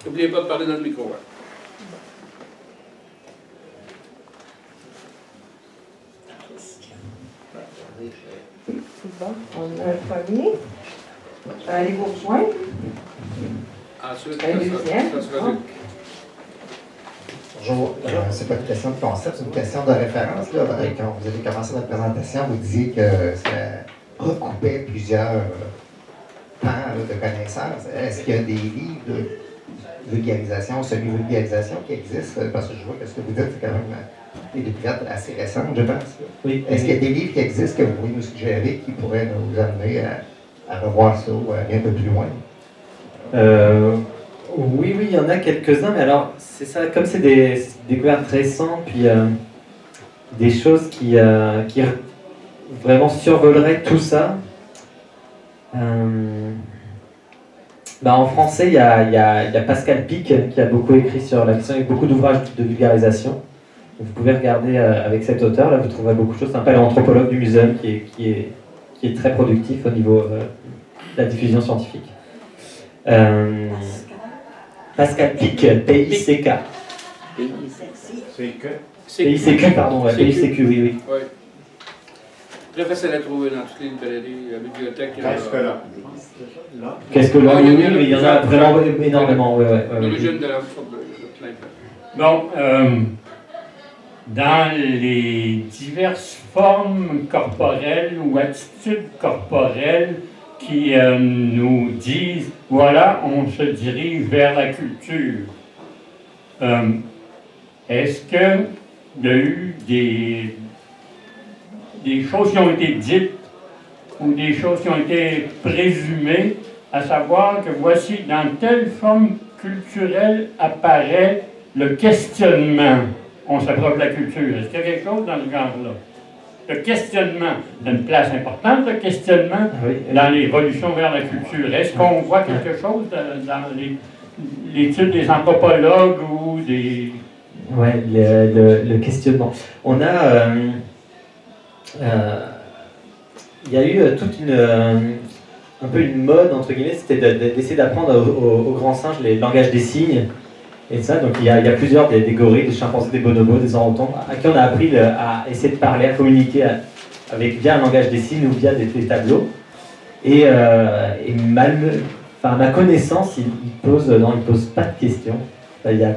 N'oubliez pas de parler dans le micro. Hein. Bon, on a le premier. Les bourgeois. Ensuite, Un deuxième. ça sera lui. Bonjour. C'est pas une question de concept, c'est une question de référence. Là. Quand vous avez commencé votre présentation, vous disiez que ça recoupait plusieurs pans de connaissances. Est-ce qu'il y a des livres de vulgarisation, semi-vulgarisation qui existent? Parce que je vois que ce que vous dites, c'est quand même des découvertes assez récentes, je pense. Oui. Est-ce qu'il y a des livres qui existent que vous pouvez nous suggérer qui pourraient nous amener à revoir ça ou à aller un peu plus loin? Oui, il y en a quelques-uns, mais alors, c'est ça, comme c'est des découvertes récentes, puis des choses qui vraiment survoleraient tout ça. En français, il y a Pascal Pic qui a beaucoup écrit sur la question, avec beaucoup d'ouvrages de vulgarisation. Vous pouvez regarder avec cet auteur, là vous trouverez beaucoup de choses. C'est un paléanthropologue du muséum qui est très productif au niveau de la diffusion scientifique. Pascal Pic, P-I-C-K. P-I-C-Q, pardon, ouais, P-I-C-Q, oui. Oui. Très facile à trouver dans toutes les librairies, la bibliothèque. Qu'est-ce que là? Il y en a vraiment énormément, L'origine de la plein. Bon, dans les diverses formes corporelles ou attitudes corporelles qui nous disent, voilà, on se dirige vers la culture. Est-ce qu'il y a eu des choses qui ont été dites ou des choses qui ont été présumées, à savoir que voici, dans telle forme culturelle apparaît le questionnement. On s'approche de la culture. Est-ce qu'il y a quelque chose dans ce genre-là? Le questionnement, c'est une place importante, le questionnement, dans l'évolution vers la culture. Est-ce qu'on voit quelque chose dans l'étude des anthropologues ou des... Oui, le questionnement. On a... il y a eu toute un peu une mode, entre guillemets, c'était d'essayer d'apprendre aux grands singes les langages des signes. Et ça, donc il y a plusieurs, des gorilles, des chimpanzés, des bonobos, des orang-outans, à qui on a appris à essayer de parler, à communiquer via un langage des signes ou via des tableaux. Et à ma connaissance, il pose pas de questions. Il y a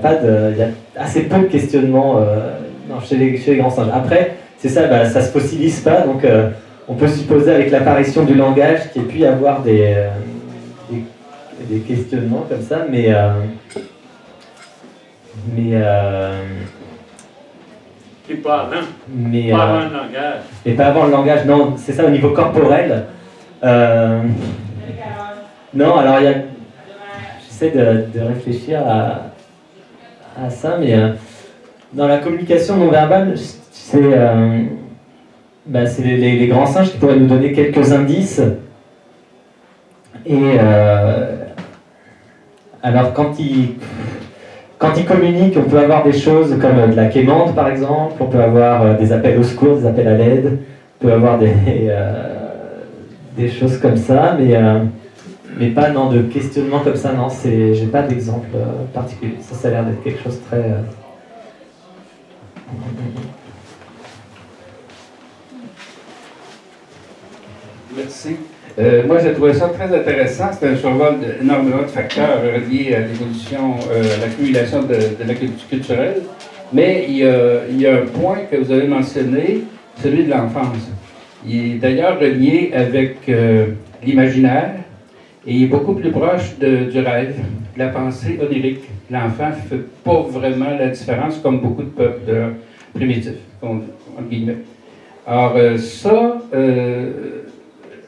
assez peu de questionnements chez les grands singes. Après, c'est ça, ça se fossilise pas, donc on peut supposer avec l'apparition du langage qu'il y ait pu y avoir des questionnements comme ça, mais pas avant. Pas avant le langage. Mais pas avant le langage, non, c'est ça au niveau corporel. Non, alors j'essaie de réfléchir à ça, mais dans la communication non verbale, c'est les grands singes qui pourraient nous donner quelques indices. Et alors quand ils communiquent, on peut avoir des choses comme de la quémande par exemple, on peut avoir des appels au secours, des appels à l'aide, on peut avoir des choses comme ça, mais pas de questionnement comme ça, non, j'ai pas d'exemple particulier. Ça a l'air d'être quelque chose de très... Merci. Moi, j'ai trouvé ça très intéressant. C'est un survol d'énormément de facteurs reliés à l'évolution, à l'accumulation de la culture culturelle. Mais il y a un point que vous avez mentionné, celui de l'enfance. Il est d'ailleurs relié avec l'imaginaire et il est beaucoup plus proche du rêve, de la pensée onirique. L'enfant ne fait pas vraiment la différence comme beaucoup de peuples primitifs, entre guillemets. Alors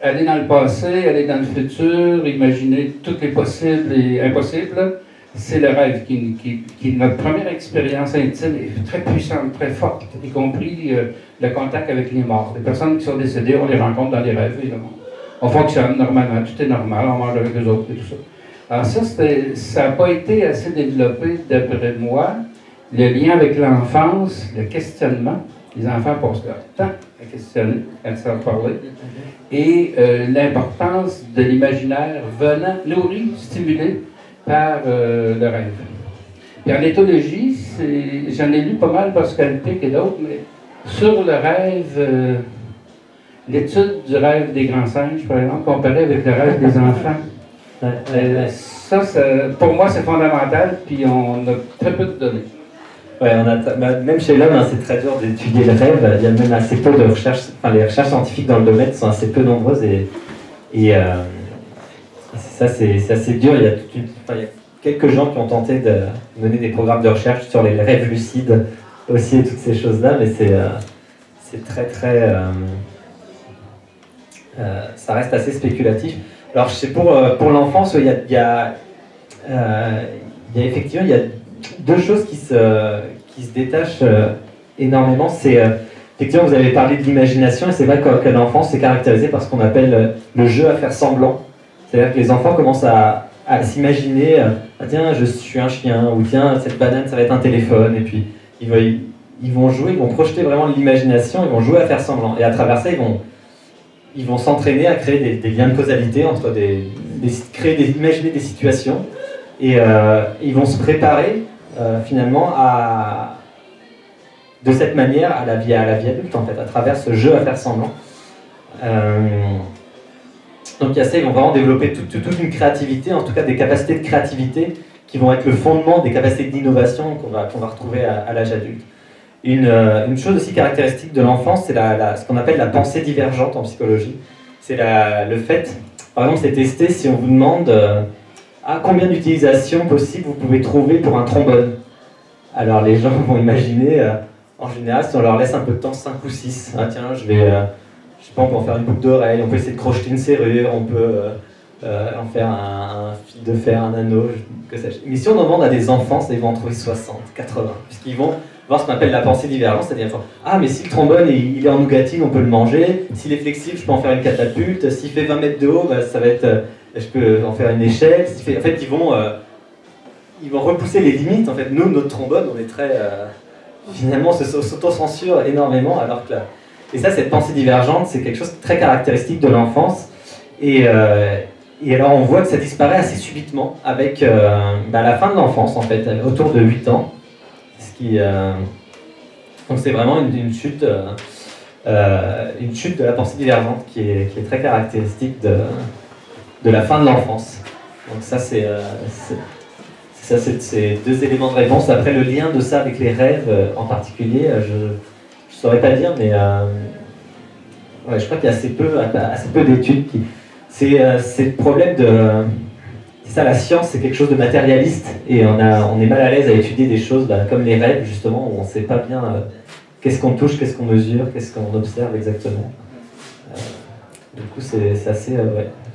aller dans le passé, aller dans le futur, imaginer tous les possibles et impossibles, c'est le rêve qui est notre première expérience intime et très puissante, très forte, y compris le contact avec les morts. Les personnes qui sont décédées, on les rencontre dans les rêves, évidemment. On fonctionne normalement, tout est normal, on mange avec les autres et tout ça. Alors ça n'a pas été assez développé d'après moi. Le lien avec l'enfance, le questionnement, les enfants passent leur temps à questionner, à se parler, et l'importance de l'imaginaire venant nourrir, stimuler par le rêve. Puis en éthologie, j'en ai lu pas mal Pascal Pic et d'autres, mais sur le rêve, l'étude du rêve des grands singes, par exemple, comparée avec le rêve des enfants. Ça, pour moi, c'est fondamental, puis on a très peu de données. Ouais, même chez l'homme, hein, c'est très dur d'étudier le rêve. Il y a même assez peu de recherches, enfin les recherches scientifiques dans le domaine sont assez peu nombreuses et ça c'est assez dur. Il y a quelques gens qui ont tenté de mener des programmes de recherche sur les rêves lucides aussi et toutes ces choses-là, mais c'est très ça reste assez spéculatif. Alors je sais pour l'enfance, il y a effectivement deux choses qui se détachent énormément. C'est effectivement, vous avez parlé de l'imagination, et c'est vrai qu'à l'enfance, c'est caractérisé par ce qu'on appelle le jeu à faire semblant. C'est-à-dire que les enfants commencent à s'imaginer ah tiens, je suis un chien, ou tiens, cette banane, ça va être un téléphone, et puis ils vont jouer, ils vont projeter vraiment de l'imagination, ils vont jouer à faire semblant. Et à travers ça, ils vont s'entraîner à créer des liens de causalité entre imaginer des situations, et ils vont se préparer finalement de cette manière à la vie adulte, en fait, à travers ce jeu à faire semblant. Donc il y a ça, ils vont vraiment développer toute une créativité, en tout cas des capacités de créativité qui vont être le fondement des capacités d'innovation qu'on va retrouver à l'âge adulte. Une chose aussi caractéristique de l'enfance, c'est ce qu'on appelle la pensée divergente en psychologie. C'est le fait, par exemple, c'est testé si on vous demande combien d'utilisations possibles vous pouvez trouver pour un trombone. Alors les gens vont imaginer, en général, si on leur laisse un peu de temps, 5 ou 6. Ah tiens, je sais pas, on peut en faire une boucle d'oreille, on peut essayer de crocheter une serrure, on peut en faire un fil de fer, un anneau, que sais-je. Mais si on en demande à des enfants, ils vont en trouver 60, 80, puisqu'ils vont voir ce qu'on appelle la pensée divergente, c'est-à-dire mais si le trombone il est en nougatine, on peut le manger, s'il est flexible, je peux en faire une catapulte, s'il fait 20 mètres de haut, ça va être, je peux en faire une échelle. En fait, ils vont repousser les limites. En fait, nous, notre trombone, on est très finalement, on s'auto-censure énormément, alors que et ça, cette pensée divergente, c'est quelque chose de très caractéristique de l'enfance. Et alors, on voit que ça disparaît assez subitement avec la fin de l'enfance, en fait, autour de 8 ans. Donc c'est vraiment une chute de la pensée divergente qui est très caractéristique de la fin de l'enfance. Donc ça, c'est deux éléments de réponse. Après, le lien de ça avec les rêves en particulier, je ne saurais pas dire, mais je crois qu'il y a assez peu d'études qui... C'est le problème de... C'est ça, la science, c'est quelque chose de matérialiste, et on est mal à l'aise à étudier des choses comme les rêves, justement, où on ne sait pas bien qu'est-ce qu'on touche, qu'est-ce qu'on mesure, qu'est-ce qu'on observe exactement. Du coup, c'est assez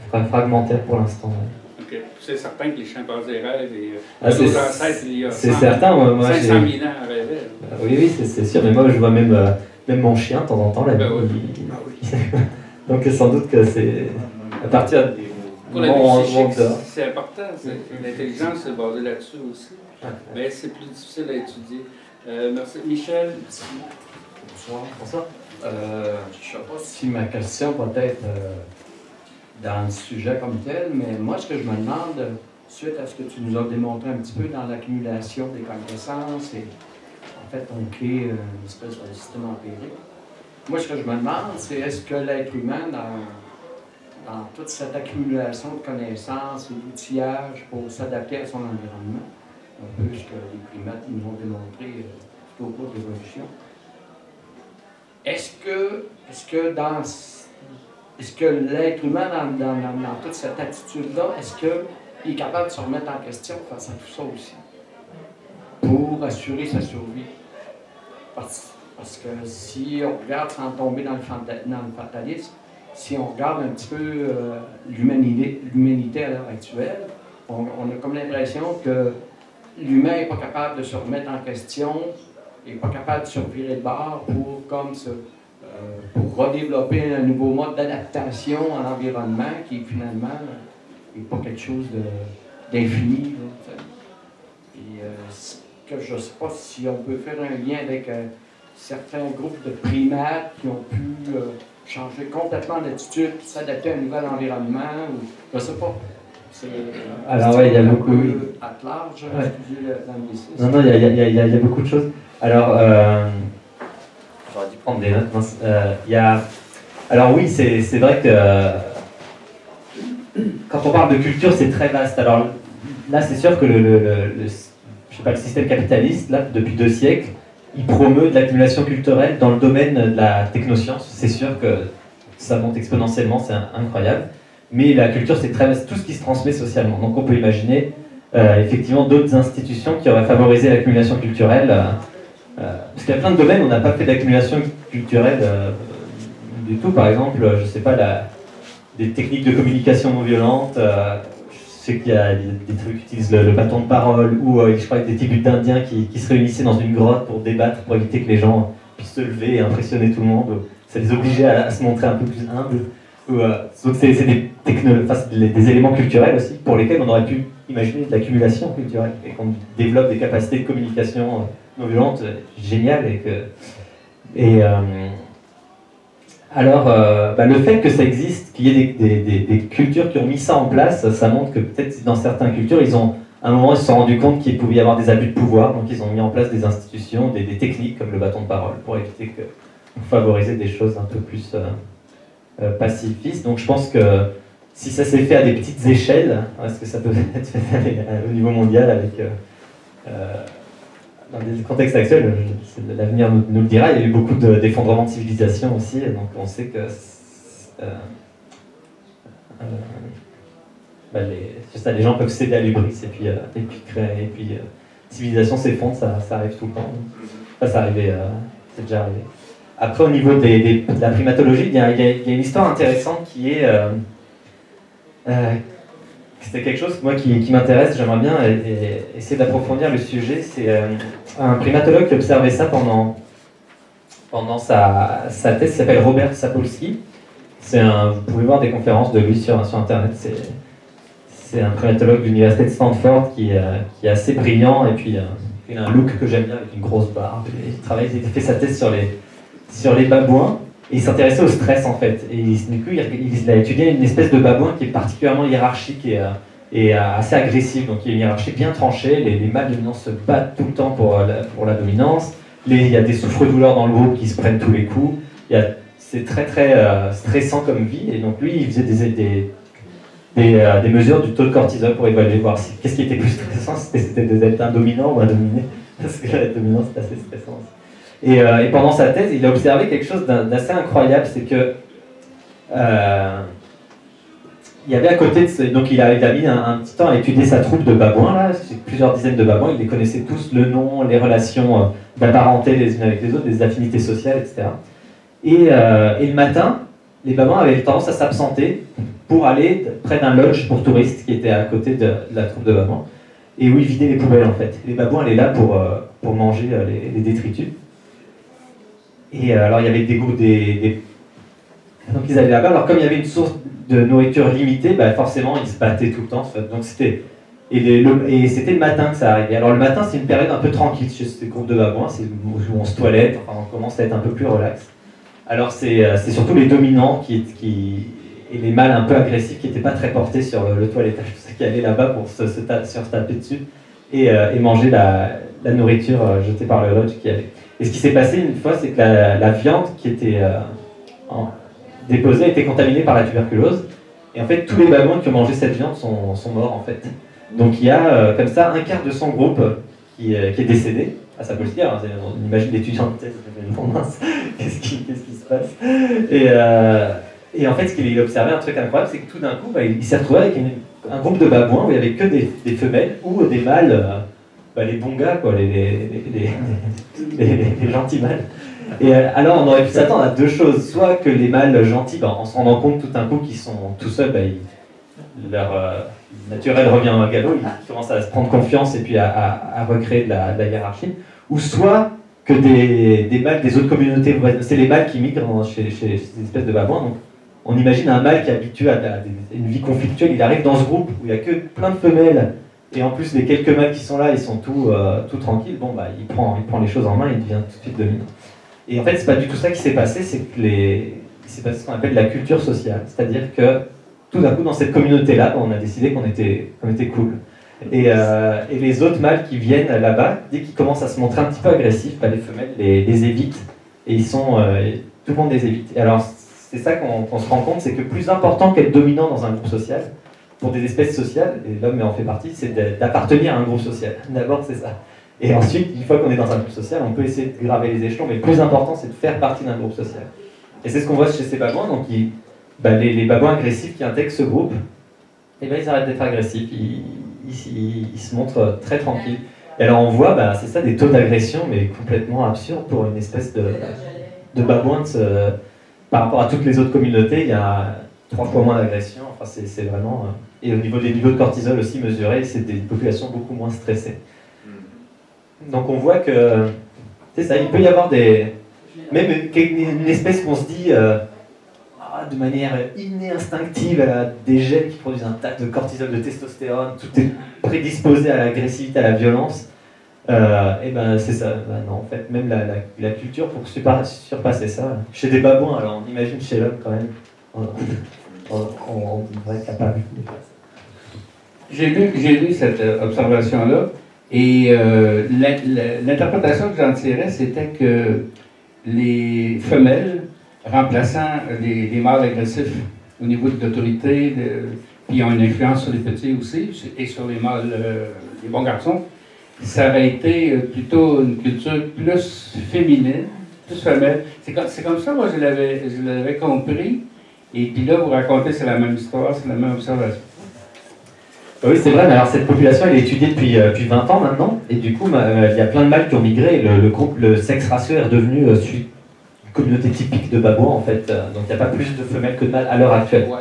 fragmentaire pour l'instant. Ouais. Okay. C'est certain que les chimpanzés rêvent, et nos ancêtres, il y a 500 000 ans rêvaient. Oui, c'est sûr, mais moi, je vois même mon chien, de temps en temps, là, donc sans doute que c'est à partir des... Pour la vie psychique, c'est important. L'intelligence, c'est basé là-dessus aussi. Mais c'est plus difficile à étudier. Merci. Michel? Bonsoir. Je ne sais pas si ma question va être dans le sujet comme tel, mais moi, ce que je me demande, suite à ce que tu nous as démontré un petit peu dans l'accumulation des connaissances, et en fait, on crée une espèce de système empirique. Moi, ce que je me demande, c'est est-ce que l'être humain, dans toute cette accumulation de connaissances et d'outillage pour s'adapter à son environnement, un peu ce que les primates nous ont démontré tout au cours de l'évolution. Est-ce que l'être humain, dans toute cette attitude-là, est-ce qu'il est capable de se remettre en question face à tout ça aussi, pour assurer sa survie? Parce que si on regarde sans tomber dans le fatalisme, si on regarde un petit peu l'humanité à l'heure actuelle, on a comme l'impression que l'humain n'est pas capable de se remettre en question, n'est pas capable de se revirer de bord pour redévelopper un nouveau mode d'adaptation à l'environnement qui finalement n'est pas quelque chose d'infini. Et je ne sais pas si on peut faire un lien avec certains groupes de primates qui ont pu changer complètement d'attitude, s'adapter à un nouvel environnement, ou je ne sais pas. Alors ouais, il y a beaucoup... À large, Ouais. l'anglicisme. Non, il y a beaucoup de choses. Alors, j'aurais dû prendre des notes. Mince. Alors oui, c'est vrai que quand on parle de culture, c'est très vaste. Alors là, c'est sûr que je sais pas, le système capitaliste, là, depuis 2 siècles, il promeut de l'accumulation culturelle dans le domaine de la technoscience. C'est sûr que ça monte exponentiellement, c'est incroyable. Mais la culture, c'est très vaste, tout ce qui se transmet socialement. Donc on peut imaginer effectivement d'autres institutions qui auraient favorisé l'accumulation culturelle. Parce qu'il y a plein de domaines où on n'a pas fait d'accumulation culturelle du tout. Par exemple, je sais pas, des techniques de communication non violente. Je sais qu'il y a des trucs qui utilisent le bâton de parole, ou je crois qu'il y a des tribus d'Indiens qui se réunissaient dans une grotte pour débattre, pour éviter que les gens puissent se lever et impressionner tout le monde. Ça les obligeait à se montrer un peu plus humbles. Donc c'est des éléments culturels aussi pour lesquels on aurait pu imaginer de l'accumulation culturelle et qu'on développe des capacités de communication non violente géniales alors le fait que ça existe, qu'il y ait des cultures qui ont mis ça en place, ça montre que peut-être dans certaines cultures à un moment ils se sont rendus compte qu'il pouvait y avoir des abus de pouvoir, donc ils ont mis en place des institutions, des techniques comme le bâton de parole pour éviter pour favoriser des choses un peu plus pacifiste. Donc je pense que si ça s'est fait à des petites échelles, est-ce que ça peut être fait au niveau mondial avec dans des contextes actuels, l'avenir nous le dira. Il y a eu beaucoup d'effondrements de civilisation aussi, donc on sait que les gens peuvent céder à l'hubris et puis civilisation s'effondre, ça arrive tout le temps. C'est déjà arrivé. Après, au niveau de la primatologie, il y a une histoire intéressante qui est... c'était quelque chose moi, qui m'intéresse, j'aimerais bien essayer d'approfondir le sujet. C'est un primatologue qui observait ça pendant sa thèse, qui s'appelle Robert Sapolsky. Vous pouvez voir des conférences de lui sur Internet. C'est un primatologue de l'université de Stanford qui est assez brillant, et puis il a un look que j'aime bien avec une grosse barbe. Il a fait sa thèse sur les babouins, et il s'intéressait au stress en fait. Et du coup, il a étudié une espèce de babouin qui est particulièrement hiérarchique et assez agressif. Donc il y a une hiérarchie bien tranchée, les mâles dominants se battent tout le temps pour la dominance. Il y a des souffres-douleurs dans le groupe qui se prennent tous les coups. C'est très très stressant comme vie, et donc lui il faisait des mesures du taux de cortisol pour évaluer, voir qu'est-ce qui était plus stressant, c'était d'être un dominant ou un dominé, parce que la dominance c'est assez stressant. Et pendant sa thèse, il a observé quelque chose d'assez incroyable, c'est que il y avait à côté de donc il a mis un petit temps à étudier sa troupe de babouins, là, plusieurs dizaines de babouins, il les connaissait tous, le nom, les relations d'apparenté les unes avec les autres, des affinités sociales, etc. Et le matin, les babouins avaient tendance à s'absenter pour aller près d'un lodge pour touristes qui était à côté de la troupe de babouins, et où ils vidaient les poubelles en fait. Les babouins allaient là pour manger les détritus. Et alors il y avait donc ils allaient là-bas. Alors comme il y avait une source de nourriture limitée, forcément ils se battaient tout le temps. Donc c'était c'était le matin que ça arrivait. Alors le matin c'est une période un peu tranquille chez ces groupes de babouins, c'est où on se toilette, enfin on commence à être un peu plus relax. Alors c'est surtout les dominants et les mâles un peu agressifs qui n'étaient pas très portés sur le toilettage, tout ça, qui allaient là-bas pour se taper dessus et manger la nourriture jetée par le lodge qui allait. Et ce qui s'est passé une fois, c'est que la viande qui était déposée était contaminée par la tuberculose. Et en fait, tous les babouins qui ont mangé cette viande sont morts en fait. Donc il y a comme ça un quart de son groupe qui est décédé. Ah, ça peut le dire, on imagine l'étudiant de thèse, qu'est-ce qui se passe et en fait, ce qu'il observait, un truc incroyable, c'est que tout d'un coup, il s'est retrouvé avec un groupe de babouins où il n'y avait que des femelles ou des mâles, les bons gars, quoi, les gentils mâles. Et alors, on aurait pu s'attendre à deux choses. Soit que les mâles gentils, en se rendant compte tout d'un coup qu'ils sont tout seuls, leur naturel revient au galop, ils commencent à se prendre confiance et puis à recréer de la hiérarchie. Ou soit que des mâles des autres communautés, c'est les mâles qui migrent chez ces espèces de babouins. Donc, on imagine un mâle qui est habitué à une vie conflictuelle, il arrive dans ce groupe où il n'y a que plein de femelles, et en plus les quelques mâles qui sont là, ils sont tout tranquilles, il prend les choses en main et il devient tout de suite dominant. Et en fait, c'est pas du tout ça qui s'est passé, c'est que il s'est passé ce qu'on appelle la culture sociale, c'est-à-dire que tout d'un coup, dans cette communauté-là, on a décidé qu'on était cool. Et les autres mâles qui viennent là-bas, dès qu'ils commencent à se montrer un petit peu agressifs, les femelles les évitent. Et tout le monde les évite. Et alors, c'est ça qu'on se rend compte, c'est que plus important qu'être dominant dans un groupe social, pour des espèces sociales, et l'homme en fait partie, c'est d'appartenir à un groupe social. D'abord, c'est ça. Et ensuite, une fois qu'on est dans un groupe social, on peut essayer de graver les échelons, mais le plus important, c'est de faire partie d'un groupe social. Et c'est ce qu'on voit chez ces babouins. Donc, les babouins agressifs qui intègrent ce groupe, ils arrêtent d'être agressifs, ils se montrent très tranquilles. Et alors, on voit, c'est ça, des taux d'agression, mais complètement absurdes pour une espèce de babouin. Par rapport à toutes les autres communautés, il y a 3 fois moins d'agression. Enfin, c'est vraiment... Et au niveau des niveaux de cortisol aussi mesurés, c'est des populations beaucoup moins stressées. Donc on voit que... C'est ça, il peut y avoir même une espèce qu'on se dit de manière innée, instinctive, elle a des gènes qui produisent un tas de cortisol, de testostérone, tout est prédisposé à l'agressivité, à la violence. Et c'est ça. Non, en fait, même la culture pour surpasser ça. Chez des babouins, alors on imagine chez l'homme quand même, on devrait être capable. J'ai lu cette observation-là, et l'interprétation que j'en tirais, c'était que les femelles remplaçant les mâles agressifs au niveau de l'autorité, qui ont une influence sur les petits aussi, et sur les mâles, les bons garçons, ça aurait été plutôt une culture plus féminine, plus femelle. C'est comme ça, moi, je l'avais compris. Et puis là, vous racontez, c'est la même histoire, c'est la même observation. Oui, c'est vrai, mais alors cette population, elle est étudiée depuis 20 ans maintenant, et du coup, il y a plein de mâles qui ont migré, et le sexe ratio est redevenu une communauté typique de babouins, en fait. Donc il n'y a pas plus de femelles que de mâles à l'heure actuelle. Ouais.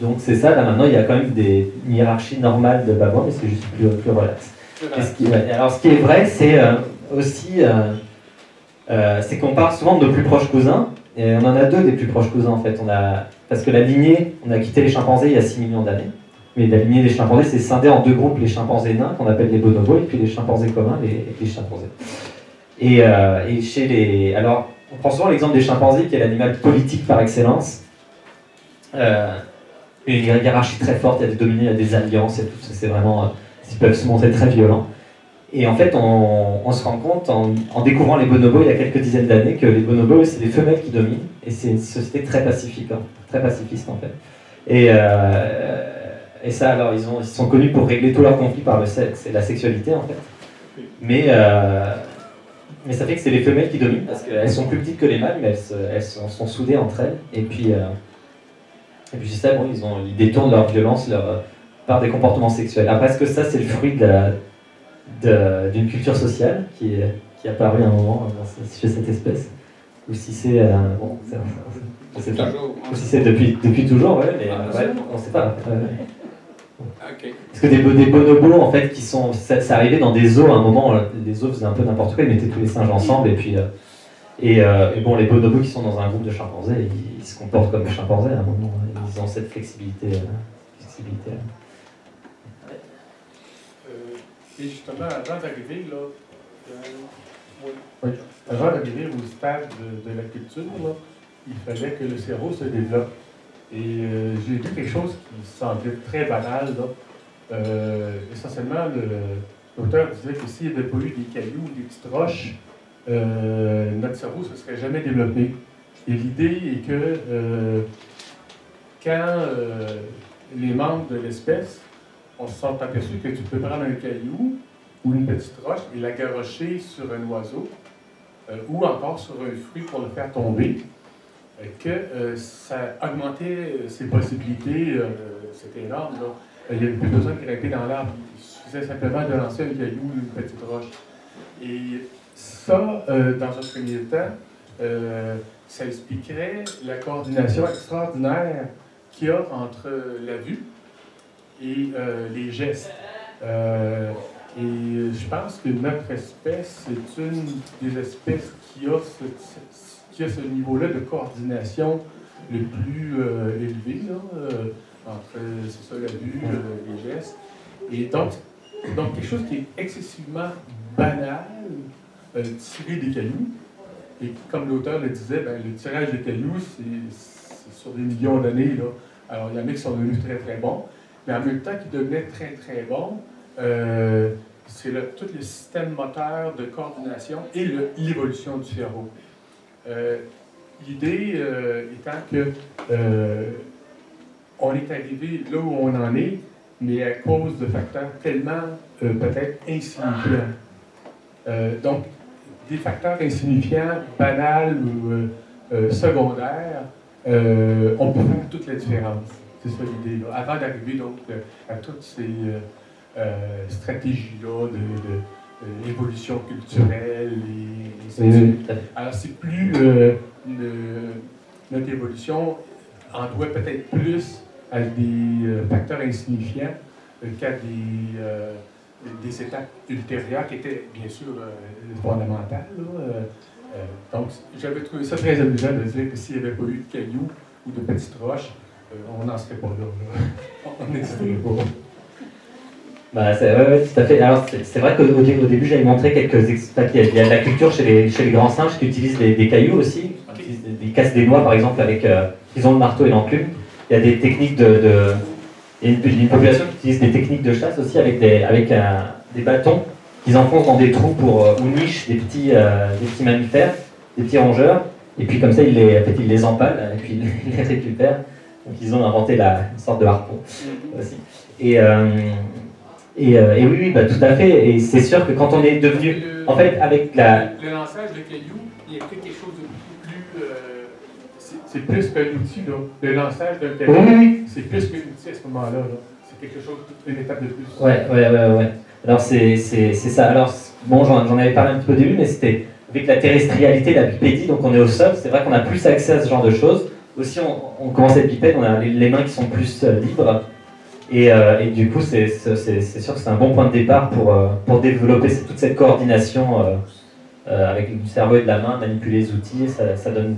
Donc c'est ça, là maintenant, il y a quand même une hiérarchie normale de babouins, mais c'est juste plus relax. Alors ce qui est vrai, c'est aussi, c'est qu'on parle souvent de nos plus proches cousins, et on en a 2 des plus proches cousins, en fait. Parce que la lignée, on a quitté les chimpanzés il y a 6 millions d'années. Mais la lignée des chimpanzés, c'est scindé en 2 groupes, les chimpanzés nains, qu'on appelle les bonobos, et puis les chimpanzés communs, les chimpanzés. Et alors, on prend souvent l'exemple des chimpanzés, qui est l'animal politique par excellence. Une hiérarchie très forte, il y a des dominés, il y a des alliances, et tout ça, c'est vraiment... ils peuvent se montrer très violents. Et en fait, on se rend compte, en découvrant les bonobos il y a quelques dizaines d'années, que les bonobos, c'est les femelles qui dominent, et c'est une société très pacifique, très pacifiste en fait. Et ça, alors, ils sont connus pour régler tous leurs conflits par le sexe et la sexualité en fait. Mais ça fait que c'est les femelles qui dominent, parce qu'elles sont plus petites que les mâles, mais elles sont soudées entre elles. Et puis c'est ça, bon, ils détournent leur violence par des comportements sexuels. Après, est-ce que ça, c'est le fruit d'une culture sociale qui est apparue à un moment chez cette espèce, ou si c'est je sais pas, ou si c'est depuis toujours, ouais, mais on sait pas. Okay. Parce que des bonobos en fait c'est arrivé dans des zoos à un moment, les zoos faisaient un peu n'importe quoi, ils mettaient tous les singes ensemble et bon, les bonobos qui sont dans un groupe de chimpanzés, ils se comportent comme des chimpanzés à un moment, ils ont cette flexibilité. Et justement, avant d'arriver avant d'arriver au stade de la culture, il fallait que le cerveau se développe. Et j'ai vu quelque chose qui semblait très banal. Essentiellement, l'auteur disait que s'il n'y avait pas eu des cailloux ou des petites roches, notre cerveau ne se serait jamais développé. Et l'idée est que quand les membres de l'espèce, on se sent aperçu que tu peux prendre un caillou ou une petite roche et la garrocher sur un oiseau ou encore sur un fruit pour le faire tomber, que ça augmentait ses possibilités, c'était énorme. Là. Il n'y avait plus besoin de grimper dans l'arbre, il suffisait simplement de lancer un caillou ou une petite roche. Et ça, dans un premier temps, ça expliquerait la coordination extraordinaire qu'il y a entre la vue et les gestes. Et je pense que notre espèce, c'est une des espèces qui a ce niveau-là de coordination le plus élevé, entre c'est ça, la vue, les gestes. Et donc, quelque chose qui est excessivement banal, tirer des cailloux. Et comme l'auteur le disait, le tirage des cailloux, c'est sur des millions d'années. Alors, il y en a qui sont devenus très, très bons. Mais en même temps qu'ils devenaient très, très bons, c'est tout le système moteur de coordination et l'évolution du cerveau. L'idée étant que on est arrivé là où on en est, mais à cause de facteurs tellement peut-être insignifiants. Donc, des facteurs insignifiants, banals ou secondaires, on peut faire toute la différence. C'est ça l'idée. Avant d'arriver donc à toutes ces stratégies-là d'évolution culturelle et ainsi de suite. Alors, c'est plus notre évolution en doit peut-être plus à des facteurs insignifiants qu'à des étapes ultérieures qui étaient bien sûr fondamentales. Donc, j'avais trouvé ça très amusant de dire que s'il n'y avait pas eu de cailloux ou de petites roches, on n'en serait pas là. On n'existerait pas. Bah, ouais, tout à fait. Alors, c'est vrai qu'au début, j'avais montré il y a de la culture chez les grands singes qui utilisent des cailloux aussi. Ils cassent des noix, par exemple, avec ils ont le marteau et l'enclume. Il y a des techniques il y a une population qui utilise des techniques de chasse aussi avec des bâtons qu'ils enfoncent dans des trous ou niches des petits mammifères, des petits rongeurs. Et puis comme ça, ils les empalent et puis ils les récupèrent. Donc ils ont inventé une sorte de harpon aussi. Et oui, bah, tout à fait. Et c'est sûr que quand on est devenu, en fait, avec le lançage de cailloux, il y a quelque chose de beaucoup plus. C'est plus qu'un outil, là. Le lançage d'un caillou, c'est plus qu'un outil à ce moment-là. Là. C'est quelque chose, une étape de plus. Ouais. Alors c'est ça. Alors bon, j'en avais parlé un petit peu au début, mais c'était avec la terrestrialité, la bipédie, donc on est au sol. C'est vrai qu'on a plus accès à ce genre de choses. Aussi, on commence à être bipède, on a les mains qui sont plus libres. Et du coup, c'est sûr que c'est un bon point de départ pour développer toute cette coordination avec du cerveau et de la main, manipuler les outils, et ça donne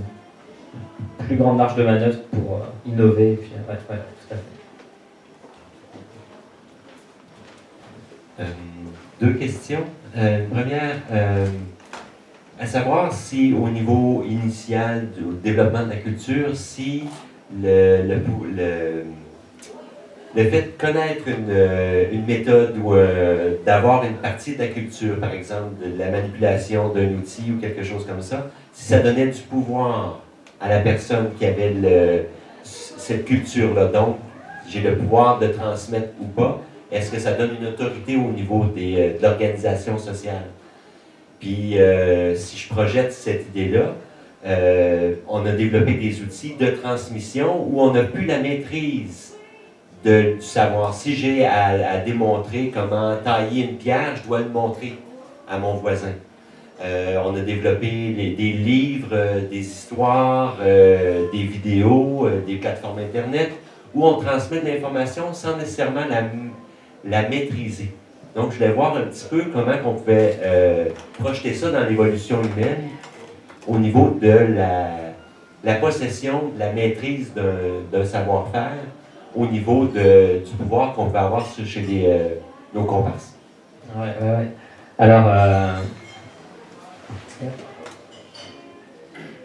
une plus grande marge de manœuvre pour innover. Et puis, ouais, tout à fait. Deux questions. Une première, à savoir si au niveau initial du développement de la culture, si le fait de connaître une méthode ou d'avoir une partie de la culture, par exemple de la manipulation d'un outil ou quelque chose comme ça, si ça donnait du pouvoir à la personne qui avait cette culture-là, donc j'ai le pouvoir de transmettre ou pas, est-ce que ça donne une autorité au niveau de l'organisation sociale? Puis si je projette cette idée-là, on a développé des outils de transmission où on n'a plus la maîtrise du savoir. Si j'ai à démontrer comment tailler une pierre, je dois le montrer à mon voisin. On a développé des livres, des histoires, des vidéos, des plateformes Internet, où on transmet de l'information sans nécessairement la maîtriser. Donc, je voulais voir un petit peu comment on pouvait projeter ça dans l'évolution humaine au niveau de la possession, de la maîtrise d'un savoir-faire, au niveau du pouvoir qu'on peut avoir chez nos comparses. Ouais. Alors,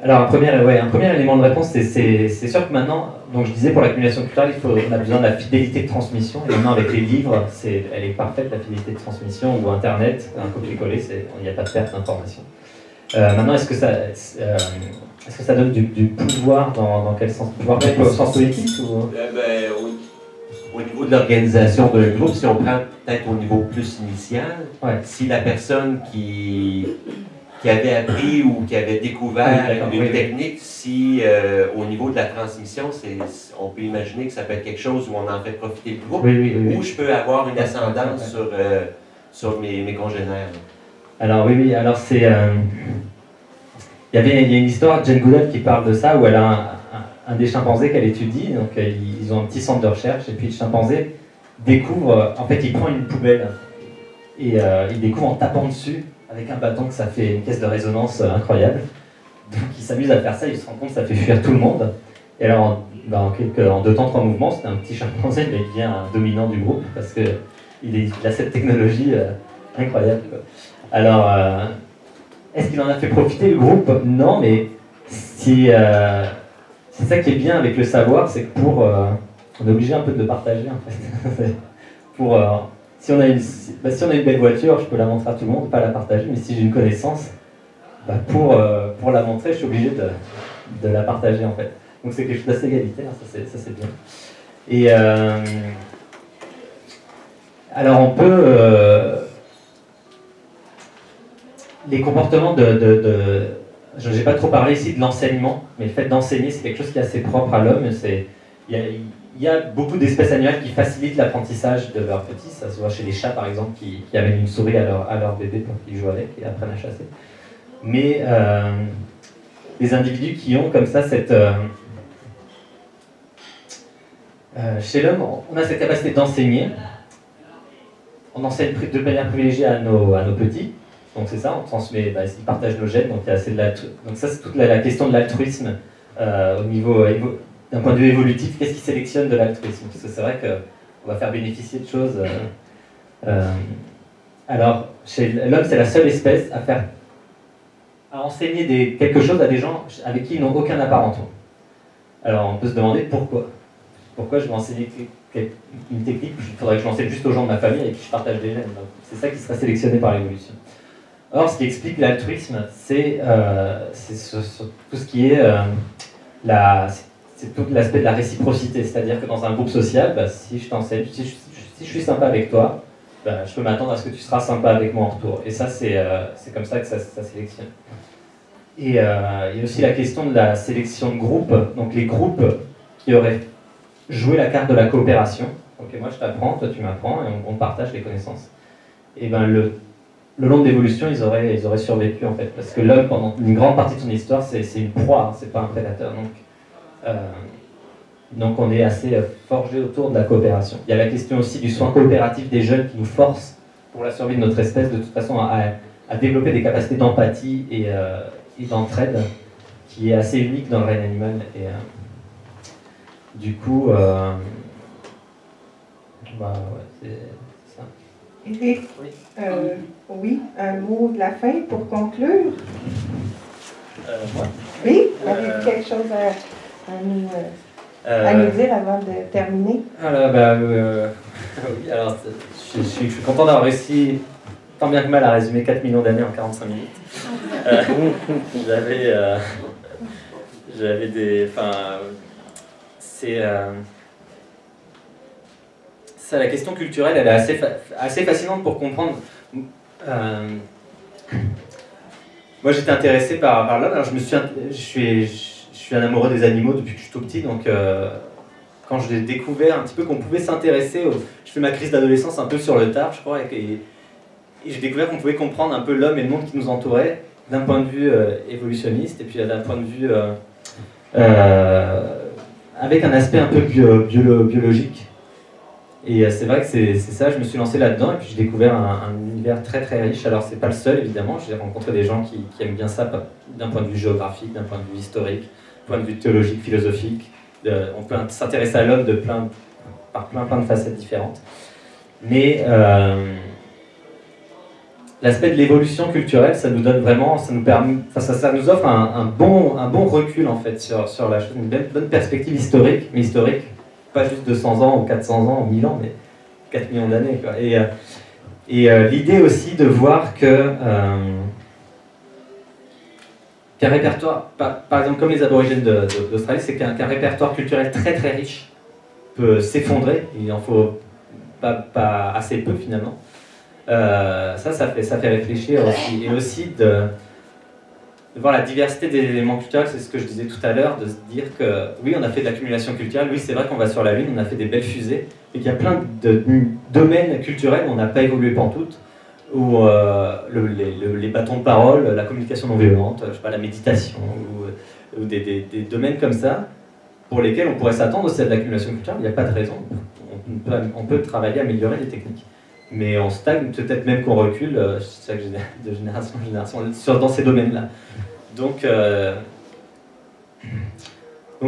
un premier élément de réponse, c'est sûr que maintenant, donc je disais pour l'accumulation culturelle, on a besoin de la fidélité de transmission. Et maintenant, avec les livres, elle est parfaite, la fidélité de transmission, ou Internet, un copier-coller, il n'y a pas de perte d'information. Maintenant, est-ce que ça donne du pouvoir dans quel sens? Pouvoir au sens politique ou... Au niveau de l'organisation d'un groupe, si on prend peut-être au niveau plus initial, si la personne qui avait appris ou qui avait découvert une technique, si au niveau de la transmission, on peut imaginer que ça peut être quelque chose où on en fait profiter le groupe, ou je peux avoir une ascendance sur mes congénères. Alors alors c'est... Il y a une histoire de Jane Goodall qui parle de ça, où elle a un des chimpanzés qu'elle étudie, donc ils ont un petit centre de recherche, et puis le chimpanzé découvre, en fait il prend une poubelle, et il découvre en tapant dessus, avec un bâton, que ça fait une caisse de résonance incroyable. Donc il s'amuse à faire ça, il se rend compte que ça fait fuir tout le monde. Et alors en 2 temps 3 mouvements, c'était un petit chimpanzé, mais il devient un dominant du groupe, parce qu'il a cette technologie incroyable, quoi. Alors, est-ce qu'il en a fait profiter le groupe? Non, mais c'est ça qui est bien avec le savoir, c'est que on est obligé un peu de le partager en fait. Pour, si on a une belle voiture, je peux la montrer à tout le monde, pas la partager, mais si j'ai une connaissance, pour la montrer, je suis obligé de la partager en fait. Donc c'est quelque chose d'assez égalitaire, ça c'est bien. Et alors on peut... les comportements je n'ai pas trop parlé ici de l'enseignement, mais le fait d'enseigner, c'est quelque chose qui est assez propre à l'homme. Il y a beaucoup d'espèces animales qui facilitent l'apprentissage de leurs petits. Ça se voit chez les chats, par exemple, qui amènent une souris à leur bébé pour qu'ils jouent avec et apprennent à chasser. Mais les individus qui ont comme ça cette... chez l'homme, on a cette capacité d'enseigner. On enseigne de manière privilégiée à nos petits. Donc c'est ça, on transmet, ils partagent nos gènes, donc il y a assez de donc ça c'est toute la question de l'altruisme au niveau d'un point de vue évolutif. Qu'est-ce qui sélectionne de l'altruisme? Parce que c'est vrai qu'on va faire bénéficier de choses. Alors chez l'homme, c'est la seule espèce à enseigner quelque chose à des gens avec qui ils n'ont aucun apparentement. Alors on peut se demander pourquoi. Pourquoi je vais enseigner une technique? Il faudrait que je l'enseigne juste aux gens de ma famille avec qui je partage des gènes. C'est ça qui sera sélectionné par l'évolution. Or, ce qui explique l'altruisme, c'est tout ce qui est c'est tout l'aspect de la réciprocité. C'est-à-dire que dans un groupe social, si je t'enseigne, si je suis sympa avec toi, je peux m'attendre à ce que tu seras sympa avec moi en retour. Et ça, c'est comme ça que ça sélectionne. Et il y a aussi la question de la sélection de groupe. Donc les groupes qui auraient joué la carte de la coopération. Ok, moi je t'apprends, toi tu m'apprends, et on partage les connaissances. Et le long de l'évolution, ils auraient survécu en fait, parce que l'homme, pendant une grande partie de son histoire, c'est une proie, c'est pas un prédateur. Donc on est assez forgé autour de la coopération. Il y a la question aussi du soin coopératif des jeunes qui nous force, pour la survie de notre espèce, de toute façon, à développer des capacités d'empathie et d'entraide, qui est assez unique dans le règne animal. Et du coup, c'est ça. Éric, oui, un mot de la fin pour conclure. Moi. Oui, avez-vous quelque chose à nous dire avant de terminer? Alors, oui, alors je suis content d'avoir réussi tant bien que mal à résumer 4 millions d'années en 45 minutes. J'avais des... Enfin, c'est... Ça, la question culturelle, elle est assez fascinante pour comprendre. Moi, j'étais intéressé par l'homme. Alors, je suis un amoureux des animaux depuis que je suis tout petit. Donc, quand j'ai découvert un petit peu qu'on pouvait s'intéresser, je fais ma crise d'adolescence un peu sur le tard, je crois, et j'ai découvert qu'on pouvait comprendre un peu l'homme et le monde qui nous entourait d'un point de vue évolutionniste et puis d'un point de vue avec un aspect un peu biologique. Et c'est vrai que c'est ça, je me suis lancé là-dedans et puis j'ai découvert un univers très très riche. Alors c'est pas le seul évidemment, j'ai rencontré des gens qui aiment bien ça d'un point de vue géographique, d'un point de vue historique, d'un point de vue théologique, philosophique. On peut s'intéresser à l'homme par plein de facettes différentes. Mais l'aspect de l'évolution culturelle, ça nous donne vraiment, ça nous offre un bon recul en fait sur la chose, une bonne perspective historique, mais historique. Pas juste 200 ans ou 400 ans ou 1000 ans, mais 4 millions d'années. Et l'idée aussi de voir qu'un répertoire, par exemple comme les aborigènes d'Australie, c'est qu'un répertoire culturel très très riche peut s'effondrer, il en faut pas assez peu finalement. Ça fait réfléchir aussi. Et aussi de voir la diversité des éléments culturels, c'est ce que je disais tout à l'heure, de se dire que oui, on a fait de l'accumulation culturelle, oui, c'est vrai qu'on va sur la Lune, on a fait des belles fusées, et qu'il y a plein de domaines culturels où on n'a pas évolué pantoute, où les bâtons de parole, la communication non violente, je sais pas, la méditation, ou des domaines comme ça, pour lesquels on pourrait s'attendre aussi à de l'accumulation culturelle, il n'y a pas de raison. On peut travailler, améliorer les techniques. Mais on stagne, peut-être même qu'on recule, c'est ça que de génération en génération, dans ces domaines-là. Donc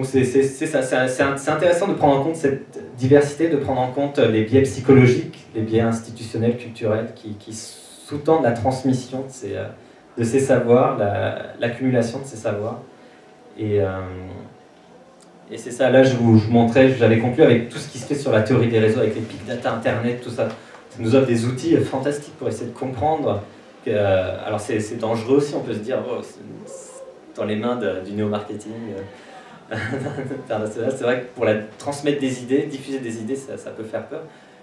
c'est ça, c'est intéressant de prendre en compte cette diversité, de prendre en compte les biais psychologiques, les biais institutionnels, culturels, qui sous-tendent la transmission de ces savoirs, l'accumulation de ces savoirs. Et Et c'est ça, là je vous montrais, j'avais conclu avec tout ce qui se fait sur la théorie des réseaux, avec les big data, internet, tout ça. Ça nous offre des outils fantastiques pour essayer de comprendre. Alors c'est dangereux aussi, on peut se dire, oh, c'est dans les mains du néo-marketing international. C'est vrai que pour transmettre des idées, diffuser des idées, ça peut faire peur.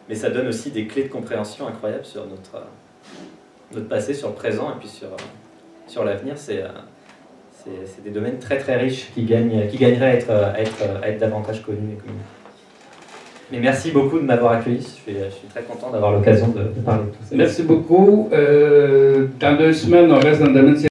Mais ça donne aussi des clés de compréhension incroyables sur notre passé, sur le présent et puis sur l'avenir. C'est des domaines très très riches qui gagneraient à être davantage connus et connus. Mais merci beaucoup de m'avoir accueilli. Je suis très content d'avoir l'occasion de parler de tout ça. Merci beaucoup. Dans 2 semaines, on reste dans le domaine